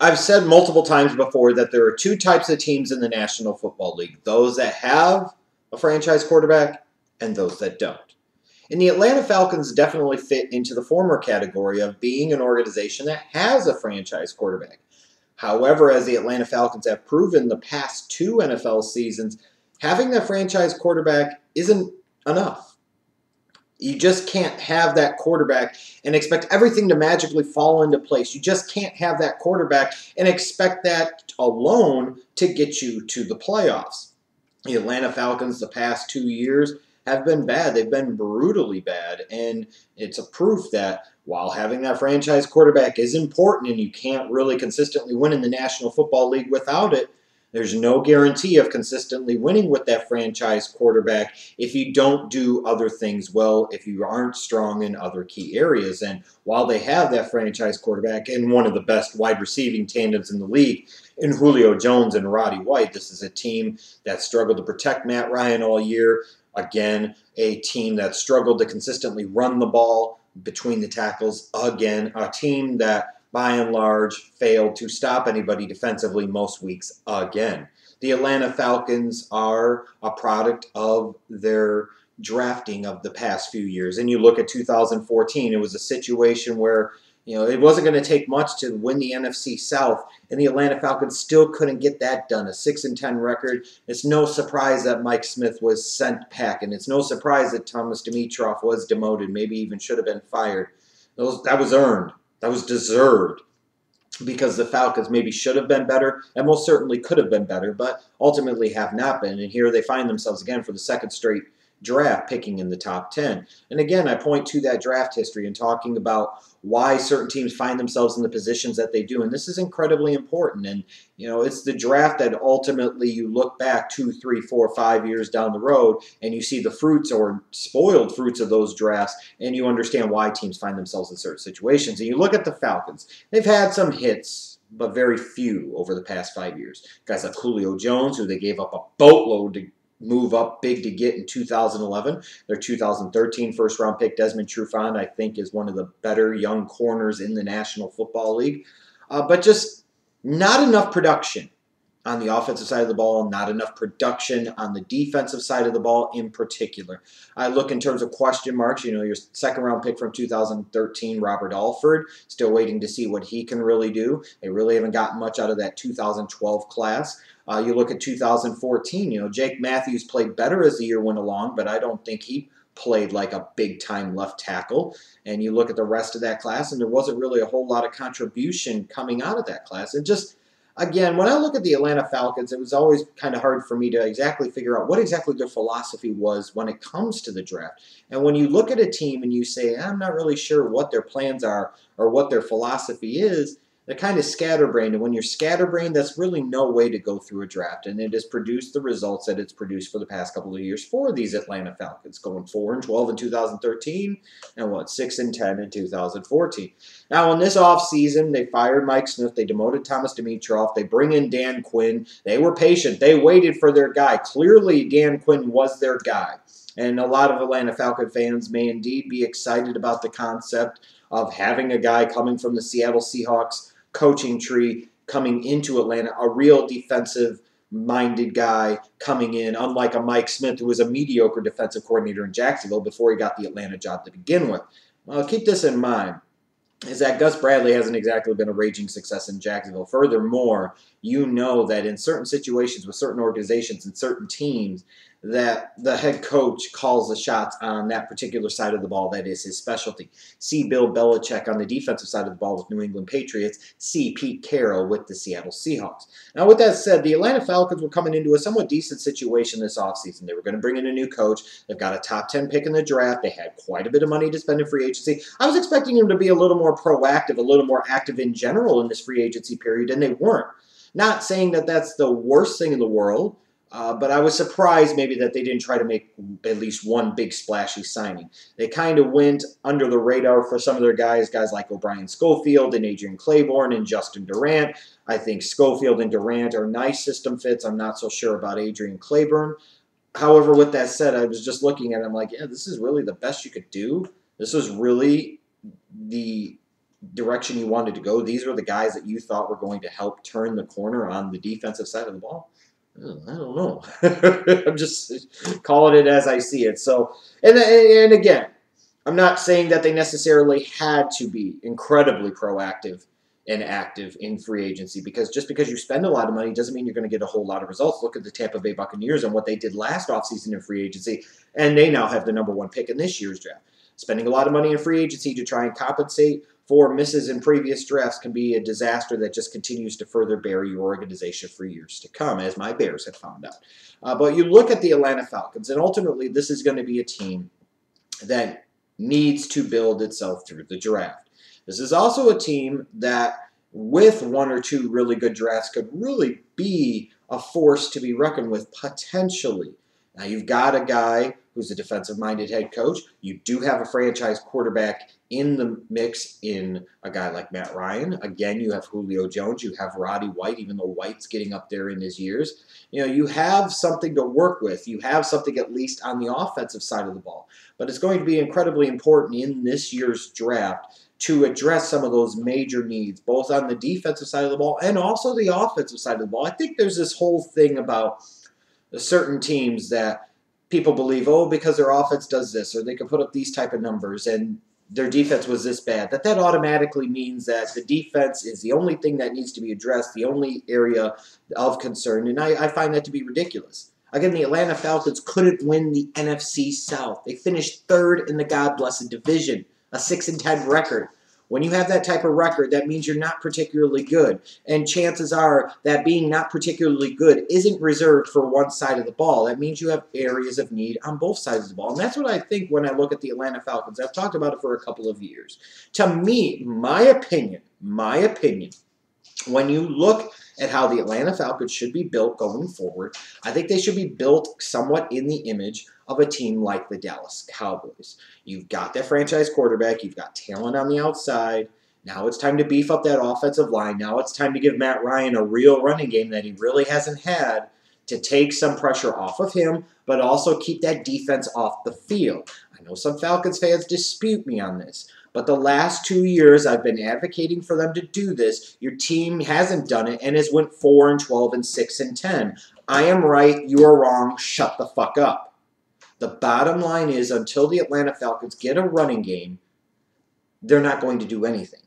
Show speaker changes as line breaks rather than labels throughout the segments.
I've said multiple times before that there are two types of teams in the National Football League. Those that have a franchise quarterback and those that don't. And the Atlanta Falcons definitely fit into the former category of being an organization that has a franchise quarterback. However, as the Atlanta Falcons have proven the past two NFL seasons, having that franchise quarterback isn't enough. You just can't have that quarterback and expect everything to magically fall into place. You just can't have that quarterback and expect that alone to get you to the playoffs. The Atlanta Falcons the past 2 years have been bad. They've been brutally bad, and it's a proof that while having that franchise quarterback is important and you can't really consistently win in the National Football League without it, there's no guarantee of consistently winning with that franchise quarterback if you don't do other things well, if you aren't strong in other key areas. And while they have that franchise quarterback and one of the best wide receiving tandems in the league in Julio Jones and Roddy White, this is a team that struggled to protect Matt Ryan all year. Again, a team that struggled to consistently run the ball between the tackles. Again, a team that by and large, failed to stop anybody defensively most weeks again. The Atlanta Falcons are a product of their drafting of the past few years. And you look at 2014, it was a situation where it wasn't going to take much to win the NFC South, and the Atlanta Falcons still couldn't get that done. A 6-10 record. It's no surprise that Mike Smith was sent packing. It's no surprise that Thomas Dimitroff was demoted, maybe even should have been fired. That was earned. That was deserved because the Falcons maybe should have been better and most certainly could have been better, but ultimately have not been. And here they find themselves again for the second straight draft picking in the top 10. And again, I point to that draft history and talking about why certain teams find themselves in the positions that they do. And this is incredibly important. And, it's the draft that ultimately you look back 2, 3, 4, 5 years down the road and you see the fruits or spoiled fruits of those drafts and you understand why teams find themselves in certain situations. And you look at the Falcons. They've had some hits, but very few over the past 5 years. Guys like Julio Jones, who they gave up a boatload to move up big to get in 2011. Their 2013 first-round pick, Desmond Trufant, I think is one of the better young corners in the National Football League. But just not enough production on the offensive side of the ball, not enough production on the defensive side of the ball in particular. I look in terms of question marks, your second-round pick from 2013, Robert Alford, still waiting to see what he can really do. They really haven't gotten much out of that 2012 class. You look at 2014, Jake Matthews played better as the year went along, but I don't think he played like a big-time left tackle. And you look at the rest of that class, and there wasn't really a whole lot of contribution coming out of that class. And just, again, when I look at the Atlanta Falcons, it was always kind of hard for me to exactly figure out what exactly their philosophy was when it comes to the draft. And when you look at a team and you say, I'm not really sure what their plans are or what their philosophy is, they're kind of scatterbrained, and when you're scatterbrained, that's really no way to go through a draft, and it has produced the results that it's produced for the past couple of years for these Atlanta Falcons, going 4-12 in 2013, and 6-10 in 2014. Now, in this offseason, they fired Mike Smith, they demoted Thomas Dimitroff, they bring in Dan Quinn. They were patient, they waited for their guy. Clearly, Dan Quinn was their guy, and a lot of Atlanta Falcon fans may indeed be excited about the concept of having a guy coming from the Seattle Seahawks coaching tree coming into Atlanta, a real defensive-minded guy coming in, unlike a Mike Smith, who was a mediocre defensive coordinator in Jacksonville before he got the Atlanta job to begin with. Well, keep this in mind, is that Gus Bradley hasn't exactly been a raging success in Jacksonville. Furthermore, you know that in certain situations with certain organizations and certain teams, that the head coach calls the shots on that particular side of the ball. That is his specialty. See Bill Belichick on the defensive side of the ball with New England Patriots. See Pete Carroll with the Seattle Seahawks. Now, with that said, the Atlanta Falcons were coming into a somewhat decent situation this offseason. They were going to bring in a new coach. They've got a top 10 pick in the draft. They had quite a bit of money to spend in free agency. I was expecting them to be a little more proactive, a little more active in general in this free agency period, and they weren't. Not saying that that's the worst thing in the world, but I was surprised maybe that they didn't try to make at least one big splashy signing. They kind of went under the radar for some of their guys like O'Brien Schofield and Adrian Claiborne and Justin Durant. I think Schofield and Durant are nice system fits. I'm not so sure about Adrian Claiborne. However, with that said, I was just looking at it, I'm like, yeah, this is really the best you could do. This was really the direction you wanted to go, these were the guys that you thought were going to help turn the corner on the defensive side of the ball? I don't know. I'm just calling it as I see it. So, and again, I'm not saying that they necessarily had to be incredibly proactive and active in free agency, because just because you spend a lot of money doesn't mean you're going to get a whole lot of results. Look at the Tampa Bay Buccaneers and what they did last offseason in free agency, and they now have the #1 pick in this year's draft. Spending a lot of money in free agency to try and compensate for misses in previous drafts can be a disaster that just continues to further bury your organization for years to come, as my Bears have found out. But you look at the Atlanta Falcons, and ultimately this is going to be a team that needs to build itself through the draft. This is also a team that, with 1 or 2 really good drafts, could really be a force to be reckoned with potentially. Now, you've got a guy who's a defensive-minded head coach. You do have a franchise quarterback in the mix in a guy like Matt Ryan. Again, you have Julio Jones. You have Roddy White, even though White's getting up there in his years. You have something to work with. You have something at least on the offensive side of the ball. But it's going to be incredibly important in this year's draft to address some of those major needs, both on the defensive side of the ball and also the offensive side of the ball. I think there's this whole thing about certain teams that people believe, oh, because their offense does this, or they can put up these type of numbers, and their defense was this bad, that automatically means that the defense is the only thing that needs to be addressed, the only area of concern, and I find that to be ridiculous. Again, the Atlanta Falcons couldn't win the NFC South. They finished 3rd in the God-blessed division, a 6-10 record. When you have that type of record, that means you're not particularly good. And chances are that being not particularly good isn't reserved for one side of the ball. That means you have areas of need on both sides of the ball. And that's what I think when I look at the Atlanta Falcons. I've talked about it for a couple of years. To me, my opinion, when you look at how the Atlanta Falcons should be built going forward, I think they should be built somewhat in the image of a team like the Dallas Cowboys. You've got that franchise quarterback. You've got talent on the outside. Now it's time to beef up that offensive line. Now it's time to give Matt Ryan a real running game that he really hasn't had, to take some pressure off of him, but also keep that defense off the field. I know some Falcons fans dispute me on this, but the last 2 years I've been advocating for them to do this. Your team hasn't done it and has went 4-12 and 6-10. I am right, you are wrong, shut the fuck up. The bottom line is, until the Atlanta Falcons get a running game, they're not going to do anything.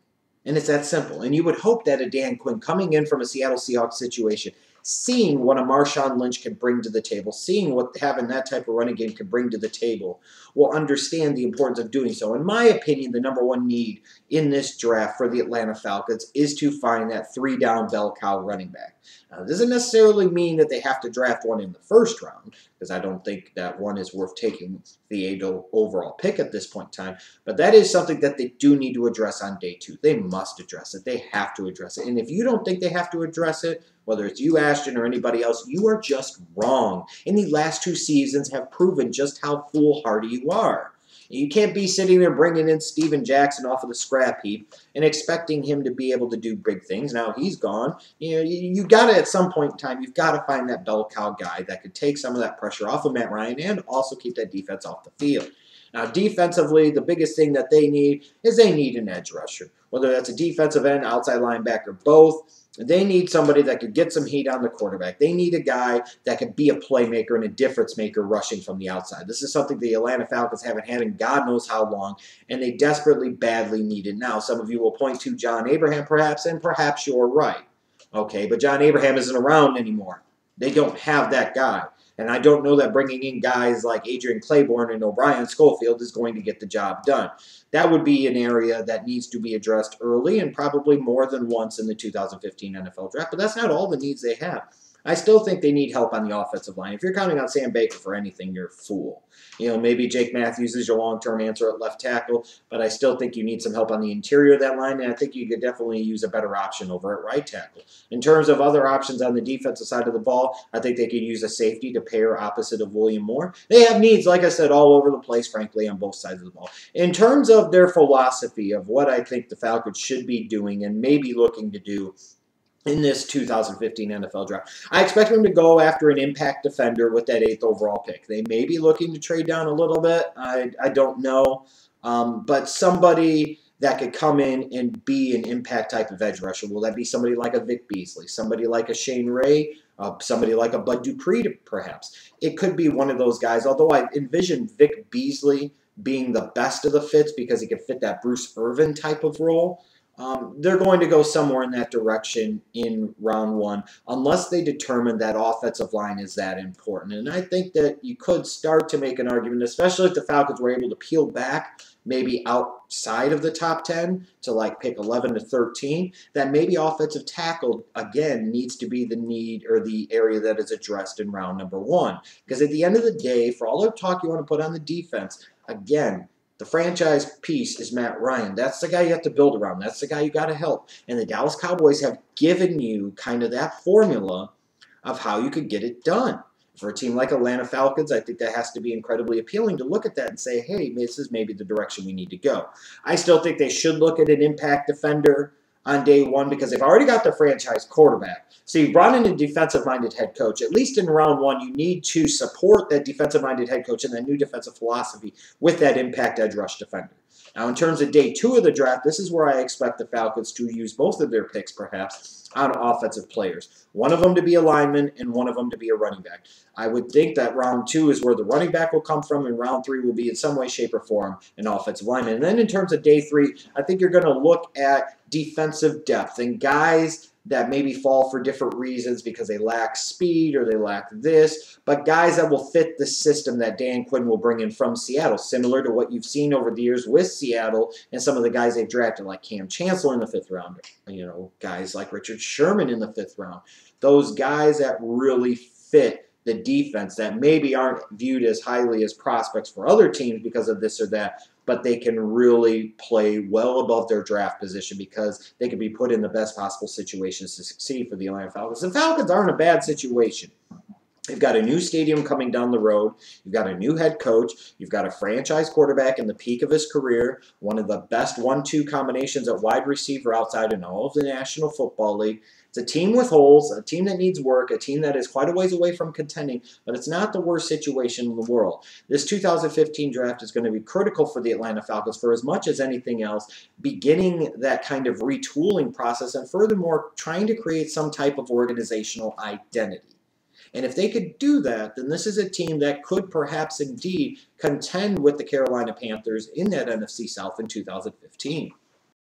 And it's that simple. And you would hope that a Dan Quinn, coming in from a Seattle Seahawks situation, seeing what a Marshawn Lynch can bring to the table, seeing what having that type of running game can bring to the table, will understand the importance of doing so. In my opinion, the #1 need in this draft for the Atlanta Falcons is to find that 3-down bell cow running back. Now, it doesn't necessarily mean that they have to draft one in the first round, because I don't think that one is worth taking the 8th overall pick at this point in time, but that is something that they do need to address on day 2. They must address it. They have to address it. And if you don't think they have to address it, whether it's you, Ashton, or anybody else, you are just wrong. And the last 2 seasons have proven just how foolhardy you are. You can't be sitting there bringing in Steven Jackson off of the scrap heap and expecting him to be able to do big things. Now he's gone. You got to, at some point in time, you've got to find that bell cow guy that could take some of that pressure off of Matt Ryan and also keep that defense off the field. Now, defensively, the biggest thing that they need is they need an edge rusher. Whether that's a defensive end, outside linebacker, both. They need somebody that could get some heat on the quarterback. They need a guy that could be a playmaker and a difference maker rushing from the outside. This is something the Atlanta Falcons haven't had in God knows how long, and they desperately, badly need it now. Some of you will point to John Abraham, perhaps, and perhaps you're right. Okay, but John Abraham isn't around anymore. They don't have that guy. And I don't know that bringing in guys like Adrian Claiborne and O'Brien Schofield is going to get the job done. That would be an area that needs to be addressed early and probably more than once in the 2015 NFL Draft. But that's not all the needs they have. I still think they need help on the offensive line. If you're counting on Sam Baker for anything, you're a fool. Maybe Jake Matthews is your long-term answer at left tackle, but I still think you need some help on the interior of that line, and I think you could definitely use a better option over at right tackle. In terms of other options on the defensive side of the ball, I think they could use a safety to pair opposite of William Moore. They have needs, like I said, all over the place, frankly, on both sides of the ball. In terms of their philosophy of what I think the Falcons should be doing and maybe looking to do in this 2015 NFL Draft, I expect them to go after an impact defender with that 8th overall pick. They may be looking to trade down a little bit. I don't know. But somebody that could come in and be an impact type of edge rusher? Will that be somebody like a Vic Beasley, somebody like a Shane Ray, somebody like a Bud Dupree, perhaps? It could be one of those guys, although I envision Vic Beasley being the best of the fits because he could fit that Bruce Irvin type of role. They're going to go somewhere in that direction in round one, unless they determine that offensive line is that important. And I think that you could start to make an argument, especially if the Falcons were able to peel back maybe outside of the top 10 to like pick 11 to 13, that maybe offensive tackle, again, needs to be the need or the area that is addressed in round number one. Because at the end of the day, for all the talk you want to put on the defense, again, the franchise piece is Matt Ryan. That's the guy you have to build around. That's the guy you got to help. And the Dallas Cowboys have given you kind of that formula of how you could get it done. For a team like Atlanta Falcons, I think that has to be incredibly appealing to look at that and say, hey, this is maybe the direction we need to go. I still think they should look at an impact defender on day one because they've already got their franchise quarterback. So you brought in a defensive-minded head coach. At least in round one, you need to support that defensive-minded head coach and that new defensive philosophy with that impact edge rush defender. Now, in terms of day two of the draft, this is where I expect the Falcons to use both of their picks, perhaps, on offensive players. One of them to be a lineman and one of them to be a running back. I would think that round two is where the running back will come from, and round three will be in some way, shape, or form an offensive lineman. And then in terms of day three, I think you're going to look at defensive depth and guys that maybe fall for different reasons because they lack speed or they lack this, but guys that will fit the system that Dan Quinn will bring in from Seattle, similar to what you've seen over the years with Seattle and some of the guys they've drafted, like Cam Chancellor in the 5th round, guys like Richard Sherman in the 5th round. Those guys that really fit the defense that maybe aren't viewed as highly as prospects for other teams because of this or that, but they can really play well above their draft position because they can be put in the best possible situations to succeed for the Atlanta Falcons. The Falcons aren't in a bad situation. You've got a new stadium coming down the road. You've got a new head coach. You've got a franchise quarterback in the peak of his career, one of the best 1-2 combinations at wide receiver outside in all of the National Football League. It's a team with holes, a team that needs work, a team that is quite a ways away from contending, but it's not the worst situation in the world. This 2015 draft is going to be critical for the Atlanta Falcons for as much as anything else, beginning that kind of retooling process and furthermore trying to create some type of organizational identity. And if they could do that, then this is a team that could perhaps indeed contend with the Carolina Panthers in that NFC South in 2015.